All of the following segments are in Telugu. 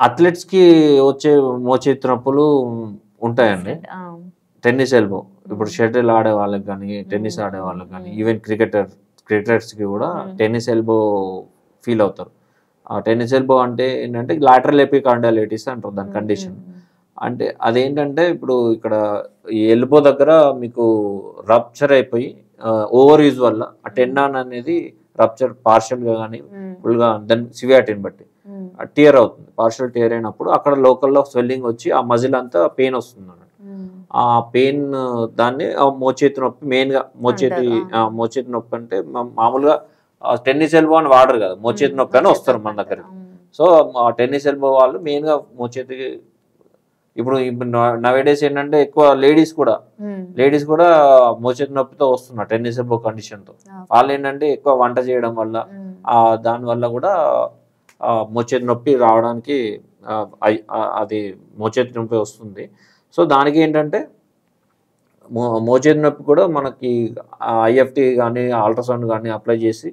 అథ్లెట్స్కి వచ్చే మోచేతి నొప్పులు ఉంటాయండి. టెన్నిస్ ఎల్బో ఇప్పుడు షటిల్ ఆడే వాళ్ళకి కానీ టెన్నిస్ ఆడే వాళ్ళకి కానీ ఈవెన్ క్రికెటర్స్కి కూడా టెన్నిస్ ఎల్బో ఫీల్ అవుతారు. ఆ టెన్నిస్ ఎల్బో అంటే ఏంటంటే లాటరల్ ఎపికాండైటిస్ అంటారు దాని కండిషన్. అంటే అదేంటంటే ఇప్పుడు ఇక్కడ ఈ ఎల్బో దగ్గర మీకు రప్చర్ అయిపోయి ఓవర్ యూజ్ వల్ల ఆ టెండాన్ అనేది రప్చర్ పార్షియల్గా కానీ ఫుల్గా దాని సివియారిటీని బట్టి టియర్ అవుతుంది. పార్షియల్ టియర్ అయినప్పుడు అక్కడ లోకల్లో స్వెల్లింగ్ వచ్చి ఆ మజిల్ అంతా పెయిన్ వస్తుంది అన్నట్టు. ఆ పెయిన్ దాన్ని మోచేతి నొప్పి మెయిన్గా మోచేతి నొప్పి అంటే మామూలుగా టెన్నిస్ ఎల్బో అని వాడరు కదా, మోచేతి నొప్పి అని వస్తారు మన దగ్గరికి. సో ఆ టెన్నిస్ ఎల్బో వాళ్ళు మెయిన్గా మోచేతికి ఇప్పుడు నవేడేస్ ఏంటంటే ఎక్కువ లేడీస్ కూడా మోచేతి నొప్పితో వస్తున్నారు టెన్నిస్ ఎల్బో కండిషన్తో. వాళ్ళు ఏంటంటే ఎక్కువ వంట చేయడం వల్ల దానివల్ల కూడా మోచేతి నొప్పి రావడానికి అది మోచేతి నొప్పి వస్తుంది. సో దానికి ఏంటంటే మోచేతి నొప్పి కూడా మనకి ఐఎఫ్టి కానీ అల్ట్రాసౌండ్ కానీ అప్లై చేసి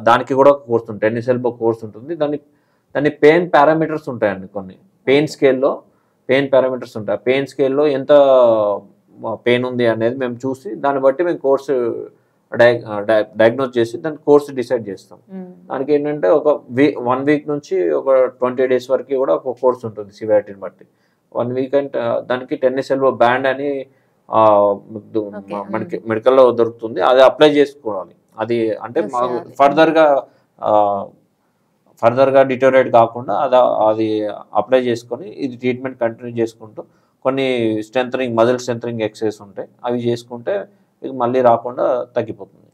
దానికి కూడా కోర్స్ ఉంటుంది, టెన్నిస్ ఎల్బో కోర్స్ ఉంటుంది. దాని పెయిన్ పారామీటర్స్ ఉంటాయండి. కొన్ని పెయిన్ పారామీటర్స్ ఉంటాయి. పెయిన్ స్కేల్లో ఎంత పెయిన్ ఉంది అనేది మేము చూసి దాన్ని బట్టి మేము కోర్సు డయాగ్నోస్ చేసి దాని కోర్సు డిసైడ్ చేస్తాం. దానికి ఏంటంటే ఒక 1 వీక్ నుంచి ఒక 20 days వరకు కూడా ఒక కోర్స్ ఉంటుంది సివియారిటీని బట్టి. 1 వీక్ అంటే దానికి టెన్నిస్ ఎల్బో బ్యాండ్ అని మనకి మెడికల్లో దొరుకుతుంది, అది అప్లై చేసుకోవాలి. అది అంటే మాకు ఫర్దర్గా డిటోరేట్ కాకుండా అది అప్లై చేసుకొని ఇది ట్రీట్మెంట్ కంటిన్యూ చేసుకుంటూ కొన్ని మజిల్ స్ట్రెంథనింగ్ ఎక్సర్సైజ్ ఉంటాయి, అవి చేసుకుంటే మళ్ళీ రాకుండా తగ్గిపోతుంది.